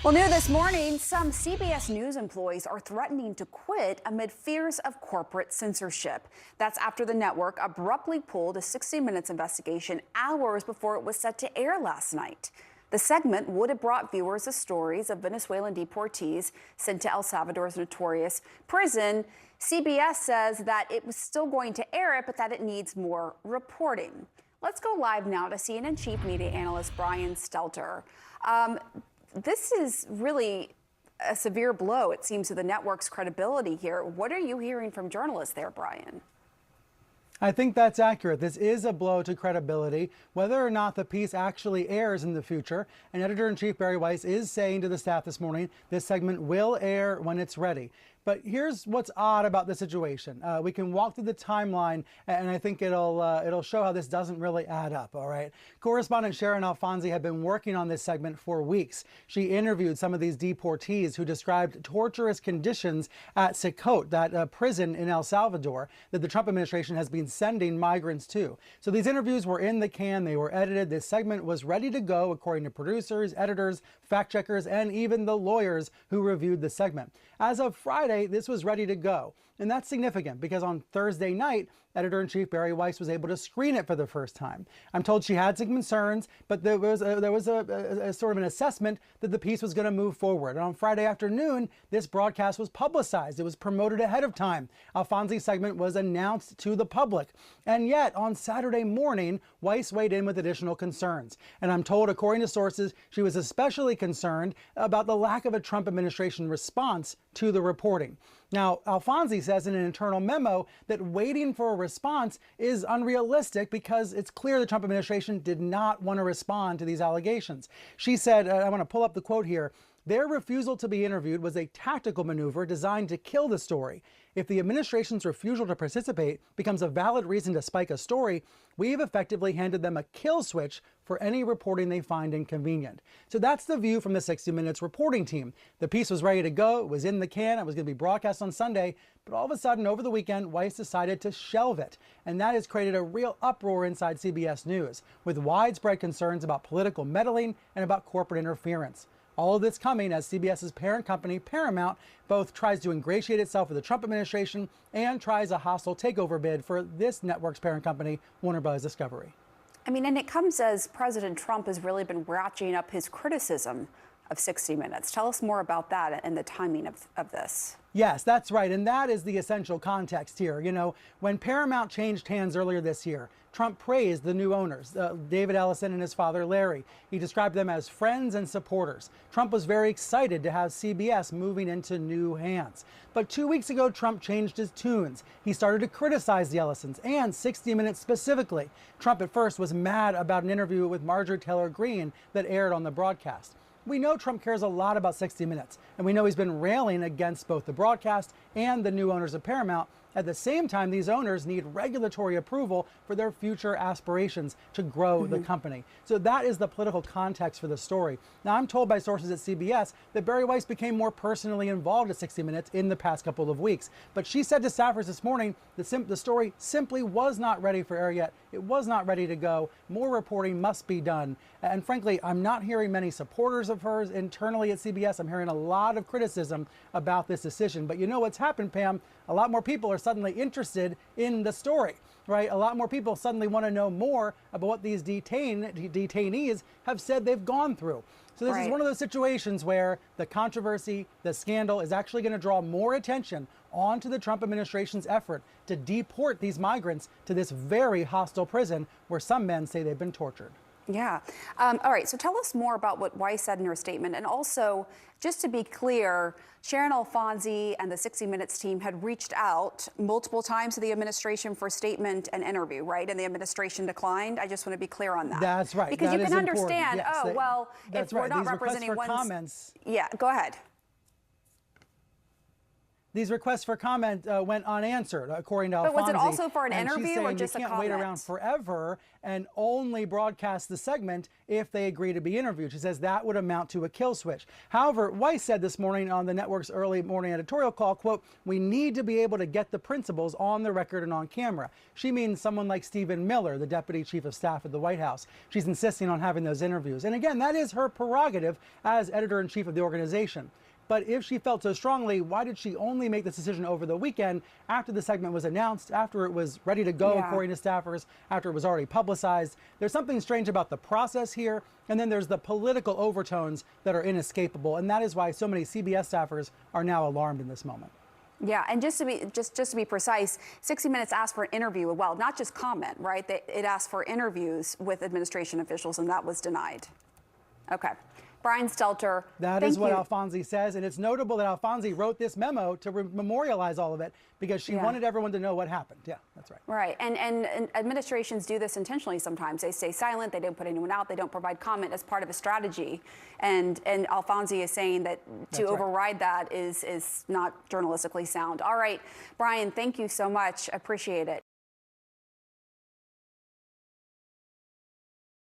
Well, new this morning, some CBS News employees are threatening to quit amid fears of corporate censorship. That's after the network abruptly pulled a 60 Minutes investigation hours before it was set to air last night. The segment would have brought viewers the stories of Venezuelan deportees sent to El Salvador's notorious prison. CBS says that it was still going to air it, but that it needs more reporting. Let's go live now to CNN chief media analyst Brian Stelter. This is really a severe blow, it seems, to the network's credibility here. What are you hearing from journalists there, Brian? I think that's accurate. This is a blow to credibility. Whether or not the piece actually airs in the future, and Editor-in-Chief Barry Weiss is saying to the staff this morning, this segment will air when it's ready. But here's what's odd about the situation. We can walk through the timeline, and I think it'll show how this doesn't really add up, all right? Correspondent Sharon Alfonsi had been working on this segment for weeks. She interviewed some of these deportees who described torturous conditions at Sicotte, that prison in El Salvador that the Trump administration has been sending migrants to. So these interviews were in the can, they were edited. This segment was ready to go, according to producers, editors, fact checkers, and even the lawyers who reviewed the segment. As of Friday, this was ready to go. And that's significant because on Thursday night, Editor-in-Chief Barry Weiss was able to screen it for the first time. I'm told she had some concerns, but there was a sort of an assessment that the piece was going to move forward. And on Friday afternoon, this broadcast was publicized. It was promoted ahead of time. Alfonsi's segment was announced to the public. And yet, on Saturday morning, Weiss weighed in with additional concerns. And I'm told, according to sources, she was especially concerned about the lack of a Trump administration response to the reporting. Now, Alfonsi says in an internal memo that waiting for a response is unrealistic because it's clear the Trump administration did not want to respond to these allegations. She said, I want to pull up the quote here, "Their refusal to be interviewed was a tactical maneuver designed to kill the story. If the administration's refusal to participate becomes a valid reason to spike a story, we have effectively handed them a kill switch for any reporting they find inconvenient." So that's the view from the 60 Minutes reporting team. The piece was ready to go, it was in the can, it was going to be broadcast on Sunday, but all of a sudden over the weekend, Weiss decided to shelve it. And that has created a real uproar inside CBS News, with widespread concerns about political meddling and about corporate interference. All of this coming as CBS's parent company, Paramount, both tries to ingratiate itself with the Trump administration and tries a hostile takeover bid for this network's parent company, Warner Bros. Discovery. I mean, and it comes as President Trump has really been ratcheting up his criticism of 60 Minutes. Tell us more about that and the timing of this. Yes, that's right. And that is the essential context here. You know, when Paramount changed hands earlier this year, Trump praised the new owners, David Ellison and his father, Larry. He described them as friends and supporters. Trump was very excited to have CBS moving into new hands. But 2 weeks ago, Trump changed his tunes. He started to criticize the Ellisons and 60 Minutes specifically. Trump at first was mad about an interview with Marjorie Taylor Greene that aired on the broadcast. We know Trump cares a lot about 60 Minutes, and we know he's been railing against both the broadcast and the new owners of Paramount. At the same time, these owners need regulatory approval for their future aspirations to grow the company. So that is the political context for the story. Now, I'm told by sources at CBS that Barry Weiss became more personally involved at 60 Minutes in the past couple of weeks. But she said to staffers this morning that the story simply was not ready for air yet. It was not ready to go. More reporting must be done. And frankly, I'm not hearing many supporters of hers internally at CBS. I'm hearing a lot of criticism about this decision. But you know what's happened, Pam? A lot more people are suddenly interested in the story, right? A lot more people suddenly want to know more about what these detainees have said they've gone through. So this is one of those situations where the controversy, the scandal is actually going to draw more attention onto the Trump administration's effort to deport these migrants to this very hostile prison where some men say they've been tortured. Yeah. All right. So tell us more about what Weiss said in her statement. And also, just to be clear, Sharon Alfonsi and the 60 Minutes team had reached out multiple times to the administration for statement and interview, right? And the administration declined. I just want to be clear on that. That's right. Because that you can understand, yes, if we're not These representing requests for one. Comments. Yeah, go ahead. These requests for comment went unanswered, according to Alfonsi. But was it also for an and interview she's saying or just a you can't comment? wait around forever and only broadcast the segment if they agree to be interviewed. She says that would amount to a kill switch. However, Weiss said this morning on the network's early morning editorial call, quote, "We need to be able to get the principals on the record and on camera." She means someone like Stephen Miller, the deputy chief of staff at the White House. She's insisting on having those interviews. And again, that is her prerogative as editor-in-chief of the organization. But if she felt so strongly, why did she only make this decision over the weekend after the segment was announced, after it was ready to go, according to staffers, after it was already publicized? There's something strange about the process here. And then there's the political overtones that are inescapable. And that is why so many CBS staffers are now alarmed in this moment. Yeah, and just to be precise, 60 Minutes asked for an interview. Well, not just comment, right? It asked for interviews with administration officials, and that was denied. Okay. Brian Stelter, that is what Alfonsi says, and it's notable that Alfonsi wrote this memo to memorialize all of it because she wanted everyone to know what happened. Yeah, that's right. Right, and administrations do this intentionally sometimes. They stay silent, they don't put anyone out, they don't provide comment as part of a strategy. And Alfonsi is saying that to override that is not journalistically sound. All right, Brian, thank you so much. Appreciate it.